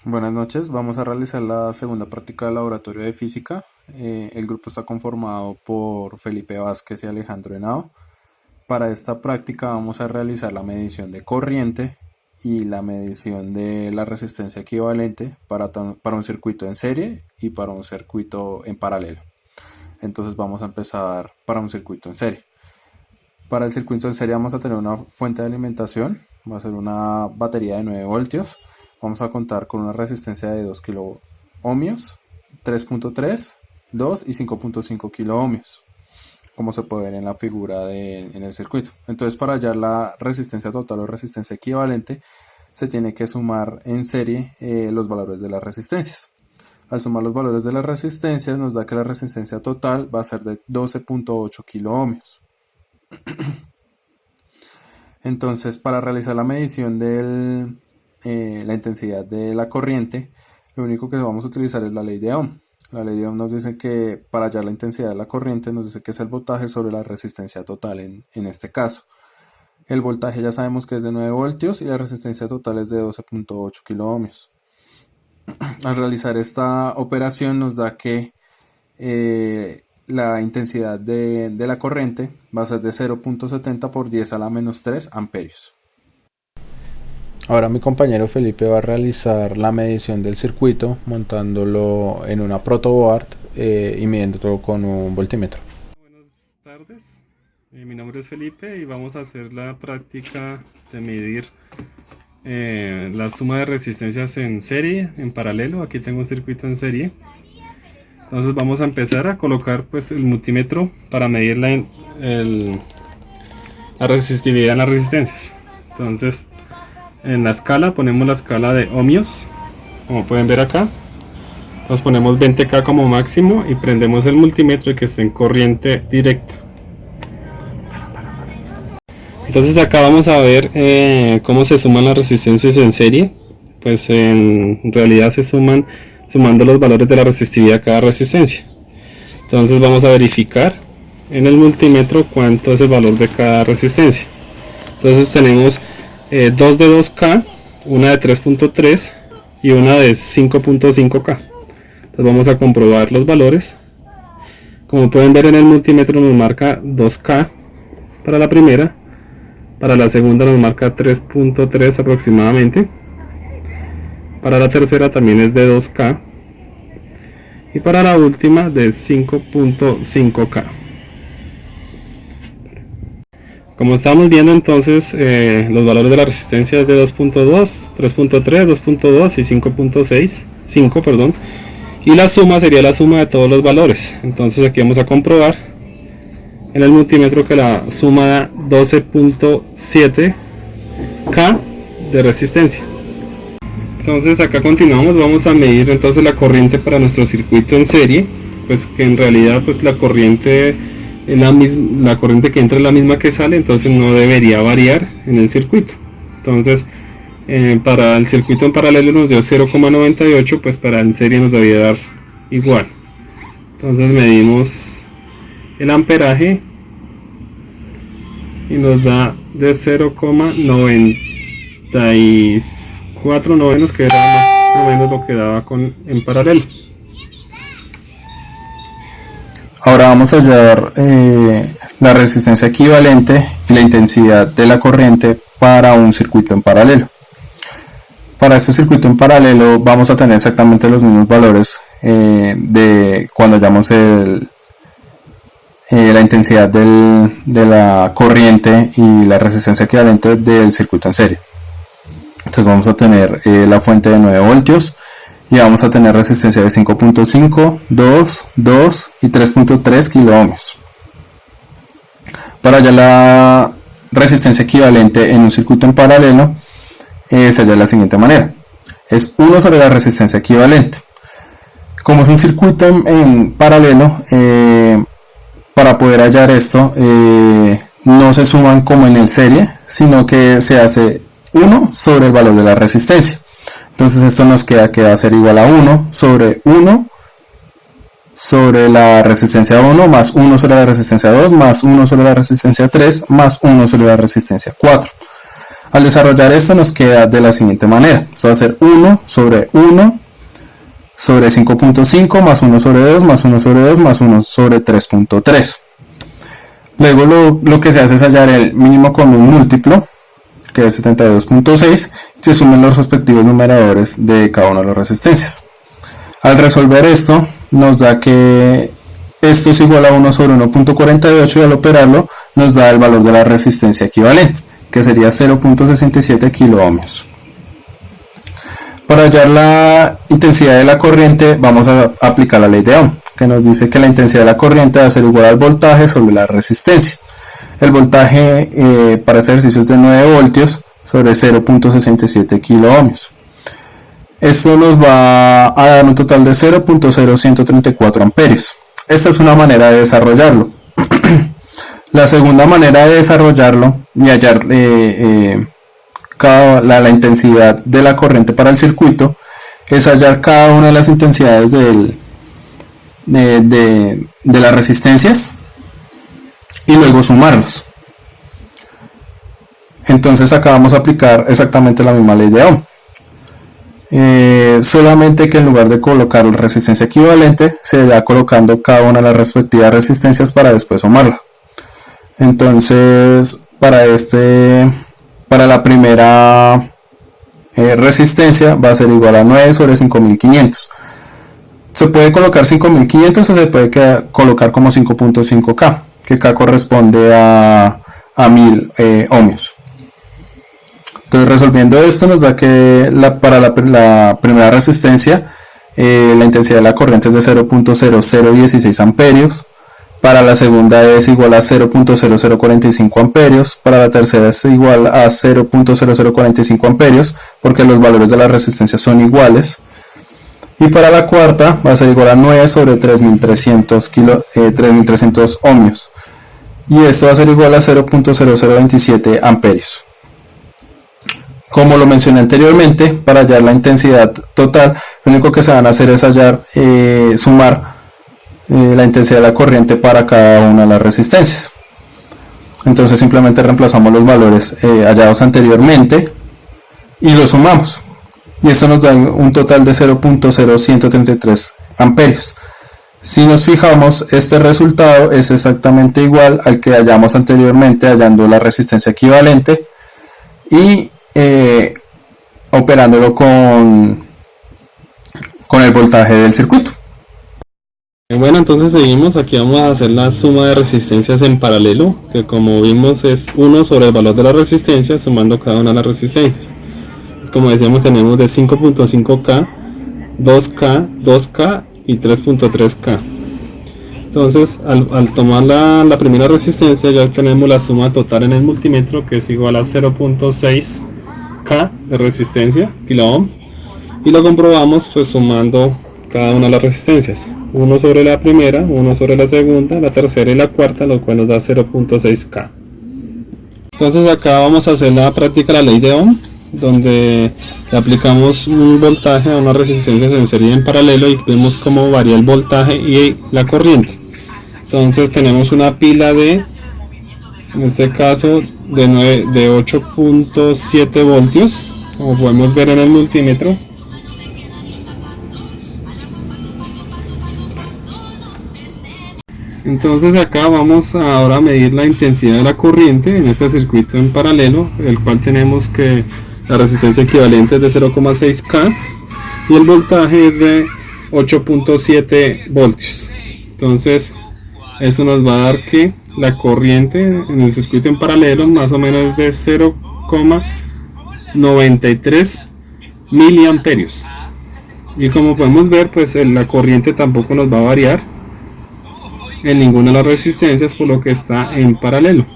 Buenas noches, vamos a realizar la segunda práctica del laboratorio de física. El grupo está conformado por Felipe Vázquez y Alejandro Henao. Para esta práctica vamos a realizar la medición de corriente y la medición de la resistencia equivalente para un circuito en serie y para un circuito en paralelo. Entonces vamos a empezar para un circuito en serie. Para el circuito en serie vamos a tener una fuente de alimentación, va a ser una batería de 9 voltios. Vamos a contar con una resistencia de 2 kilo ohmios, 3.3, 2 y 5.5 kilo ohmios, como se puede ver en la figura en el circuito. Entonces, para hallar la resistencia total o resistencia equivalente, se tiene que sumar en serie los valores de las resistencias. Al sumar los valores de las resistencias, nos da que la resistencia total va a ser de 12.8 kilo ohmios. Entonces, para realizar la medición de la intensidad de la corriente, lo único que vamos a utilizar es la ley de Ohm. La ley de Ohm nos dice que para hallar la intensidad de la corriente nos dice que es el voltaje sobre la resistencia total en este caso. El voltaje ya sabemos que es de 9 voltios y la resistencia total es de 12.8 kilo ohmios. Al realizar esta operación nos da que la intensidad de la corriente va a ser de 0.70 por 10 a la menos 3 amperios. Ahora mi compañero Felipe va a realizar la medición del circuito montándolo en una protoboard y midiéndolo con un voltímetro. Buenas tardes, mi nombre es Felipe y vamos a hacer la práctica de medir la suma de resistencias en serie, en paralelo. Aquí tengo un circuito en serie. Entonces vamos a empezar a colocar pues el multímetro para medir la resistividad en las resistencias. Entonces en la escala ponemos la escala de ohmios, como pueden ver acá. Entonces ponemos 20K como máximo y prendemos el multímetro y que esté en corriente directa. Entonces acá vamos a ver cómo se suman las resistencias en serie. Pues en realidad se suman sumando los valores de la resistividad a cada resistencia. Entonces vamos a verificar en el multímetro cuánto es el valor de cada resistencia. Entonces tenemos 2 de 2K, una de 3.3 y una de 5.5K. Entonces vamos a comprobar los valores. Como pueden ver, en el multímetro nos marca 2K para la primera, para la segunda nos marca 3.3 aproximadamente, para la tercera también es de 2K y para la última de 5.5K. Como estamos viendo, entonces los valores de la resistencia es de 2.2, 3.3, 2.2 y 5.5, perdón, y la suma sería la suma de todos los valores. Entonces aquí vamos a comprobar en el multímetro que la suma da 12.7K de resistencia. Entonces acá continuamos, vamos a medir entonces la corriente para nuestro circuito en serie, pues que en realidad pues la corriente que entra es la misma que sale, entonces no debería variar en el circuito. Entonces para el circuito en paralelo nos dio 0,98, pues para en serie nos debía dar igual. Entonces medimos el amperaje y nos da de 0,94 novenos, que era más o menos lo que daba en paralelo. Ahora vamos a hallar la resistencia equivalente y la intensidad de la corriente para un circuito en paralelo. Para este circuito en paralelo vamos a tener exactamente los mismos valores de cuando hallamos la intensidad de la corriente y la resistencia equivalente del circuito en serie. Entonces vamos a tener la fuente de 9 voltios y vamos a tener resistencia de 5.5, 2, 2 y 3.3 kilo ohmios. Para hallar la resistencia equivalente en un circuito en paralelo se halla de la siguiente manera: es 1 sobre la resistencia equivalente. Como es un circuito en paralelo, para poder hallar esto no se suman como en el serie, sino que se hace 1 sobre el valor de la resistencia. Entonces esto nos queda que va a ser igual a 1 sobre la resistencia 1 más 1 sobre la resistencia 2 más 1 sobre la resistencia 3 más 1 sobre la resistencia 4. Al desarrollar esto nos queda de la siguiente manera. Esto va a ser 1 sobre 1 sobre 5.5 más 1 sobre 2 más 1 sobre 2 más 1 sobre 3.3. Luego lo que se hace es hallar el mínimo común múltiplo, que es 72.6, y se suman los respectivos numeradores de cada una de las resistencias. Al resolver esto, nos da que esto es igual a 1 sobre 1.48 y al operarlo nos da el valor de la resistencia equivalente, que sería 0.67 kiloohmios. Para hallar la intensidad de la corriente vamos a aplicar la ley de Ohm, que nos dice que la intensidad de la corriente va a ser igual al voltaje sobre la resistencia. El voltaje para ese ejercicio es de 9 voltios sobre 0.67 kiloohmios. Esto nos va a dar un total de 0.0134 amperios. Esta es una manera de desarrollarlo. La segunda manera de desarrollarlo y hallar la intensidad de la corriente para el circuito es hallar cada una de las intensidades de las resistencias y luego sumarlos. Entonces acá vamos a aplicar exactamente la misma ley de Ohm. Solamente que en lugar de colocar la resistencia equivalente se irá colocando cada una de las respectivas resistencias para después sumarla. Entonces para la primera resistencia va a ser igual a 9 sobre 5500. Se puede colocar 5500 o se puede colocar como 5.5K, que K corresponde a 1000 ohmios. Entonces resolviendo esto nos da que para la primera resistencia la intensidad de la corriente es de 0.0016 amperios, para la segunda es igual a 0.0045 amperios, para la tercera es igual a 0.0045 amperios porque los valores de la resistencia son iguales, y para la cuarta va a ser igual a 9 sobre 3300 ohmios, y esto va a ser igual a 0.0027 amperios. Como lo mencioné anteriormente, para hallar la intensidad total, lo único que se van a hacer es sumar la intensidad de la corriente para cada una de las resistencias. Entonces simplemente reemplazamos los valores hallados anteriormente y los sumamos. Y esto nos da un total de 0.0133 amperios. Si nos fijamos, este resultado es exactamente igual al que hallamos anteriormente hallando la resistencia equivalente y operándolo con el voltaje del circuito. Bueno, entonces seguimos. Aquí vamos a hacer la suma de resistencias en paralelo, que como vimos es 1 sobre el valor de la resistencia sumando cada una de las resistencias. Es como decíamos, tenemos de 5.5K, 2K, 2K y 3.3K. Entonces al tomar la primera resistencia ya tenemos la suma total en el multímetro, que es igual a 0.6K de resistencia, kilo ohm, y lo comprobamos pues sumando cada una de las resistencias, 1 sobre la primera, 1 sobre la segunda, la tercera y la cuarta, lo cual nos da 0.6K. Entonces acá vamos a hacer la práctica de la ley de Ohm, donde le aplicamos un voltaje a unas resistencias en serie en paralelo y vemos cómo varía el voltaje y la corriente. Entonces tenemos una pila en este caso de 8.7 voltios, como podemos ver en el multímetro. Entonces acá vamos ahora a medir la intensidad de la corriente en este circuito en paralelo, el cual tenemos que la resistencia equivalente es de 0.6K y el voltaje es de 8.7 voltios. Entonces eso nos va a dar que la corriente en el circuito en paralelo más o menos es de 0.93 miliamperios. Y como podemos ver, pues la corriente tampoco nos va a variar en ninguna de las resistencias, por lo que está en paralelo.